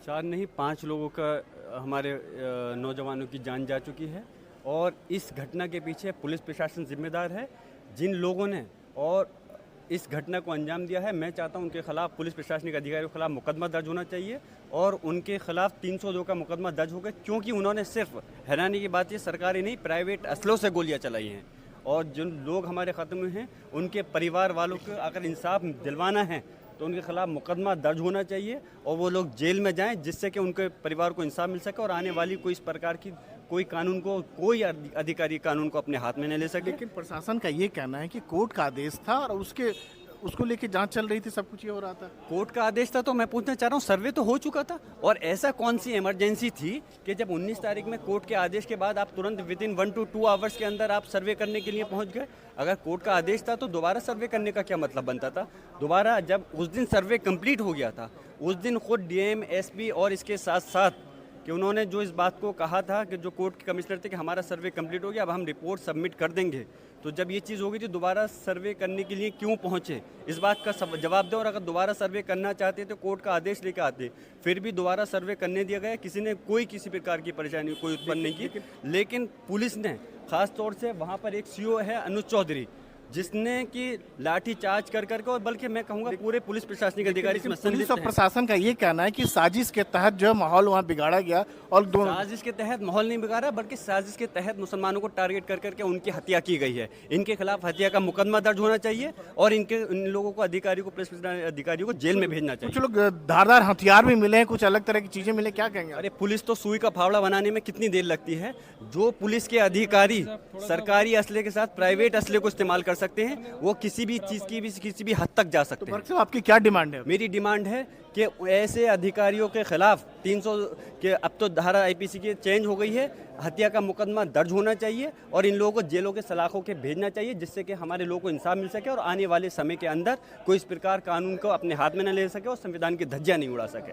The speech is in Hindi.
4 नहीं 5 लोगों का हमारे नौजवानों की जान जा चुकी है और इस घटना के पीछे पुलिस प्रशासन जिम्मेदार है। जिन लोगों ने और इस घटना को अंजाम दिया है, मैं चाहता हूं उनके खिलाफ पुलिस प्रशासनिक अधिकारियों के खिलाफ मुकदमा दर्ज होना चाहिए और उनके खिलाफ 302 का मुकदमा दर्ज होगा, क्योंकि उन्होंने सिर्फ हैरानी की बात ये सरकारी नहीं प्राइवेट असलों से गोलियां चलाई हैं। और जिन लोग हमारे ख़त्म हुए हैं उनके परिवार वालों को अगर इंसाफ दिलवाना है तो उनके खिलाफ मुकदमा दर्ज होना चाहिए और वो लोग जेल में जाएं, जिससे कि उनके परिवार को इंसाफ मिल सके और आने वाली कोई इस प्रकार की कोई अधिकारी कानून को अपने हाथ में न ले सके। लेकिन प्रशासन का ये कहना है कि कोर्ट का आदेश था और उसको लेके जांच चल रही थी, सब कुछ ये हो रहा था। कोर्ट का आदेश था तो मैं पूछना चाह रहा हूँ, सर्वे तो हो चुका था और ऐसा कौन सी इमरजेंसी थी कि जब 19 तारीख में कोर्ट के आदेश के बाद आप तुरंत विद इन 1 to 2 आवर्स के अंदर आप सर्वे करने के लिए पहुंच गए। अगर कोर्ट का आदेश था तो दोबारा सर्वे करने का क्या मतलब बनता था। दोबारा जब उस दिन सर्वे कंप्लीट हो गया था, उस दिन खुद डीएम एसपी और इसके साथ साथ कि उन्होंने जो इस बात को कहा था कि जो कोर्ट के कमिश्नर थे कि हमारा सर्वे कंप्लीट हो गया, अब हम रिपोर्ट सबमिट कर देंगे। तो जब ये चीज़ हो गई थी दोबारा सर्वे करने के लिए क्यों पहुंचे, इस बात का जवाब दो। और अगर दोबारा सर्वे करना चाहते तो कोर्ट का आदेश लेकर आते, फिर भी दोबारा सर्वे करने दिया गया। किसी ने किसी प्रकार की परेशानी कोई उत्पन्न नहीं की, लेकिन पुलिस ने खास तौर से वहाँ पर एक सीओ है अनुज चौधरी, जिसने कि लाठी चार्ज कर करके और बल्कि मैं कहूँगा पूरे पुलिस प्रशासनिक अधिकारी इसमें पुलिस और प्रशासन का ये कहना है कि साजिश के तहत जो माहौल वहाँ बिगाड़ा गया और साजिश के तहत माहौल नहीं बिगाड़ा, बल्कि साजिश के तहत मुसलमानों को टारगेट कर करके उनकी हत्या की गई है। इनके खिलाफ हत्या का मुकदमा दर्ज होना चाहिए और इन लोगों को अधिकारियों को पुलिस अधिकारियों को जेल में भेजना चाहिए। कुछ लोग धारदार हथियार भी मिले हैं, कुछ अलग तरह की चीजें मिले, क्या कहेंगे? अरे पुलिस तो सुई का फावड़ा बनाने में कितनी देर लगती है। जो पुलिस के अधिकारी सरकारी असले के साथ प्राइवेट असले को इस्तेमाल कर सकते हैं, वो किसी भी चीज की भी किसी भी हद तक जा सकते हैं। तो आपकी क्या डिमांड है? मेरी डिमांड है कि ऐसे अधिकारियों के खिलाफ 300 के अब तो धारा आईपीसी की चेंज हो गई है, हत्या का मुकदमा दर्ज होना चाहिए और इन लोगों को जेलों के सलाखों के भेजना चाहिए, जिससे कि हमारे लोगों को इंसाफ मिल सके और आने वाले समय के अंदर कोई इस प्रकार कानून को अपने हाथ में न ले सके और संविधान की धज्जियां नहीं उड़ा सके।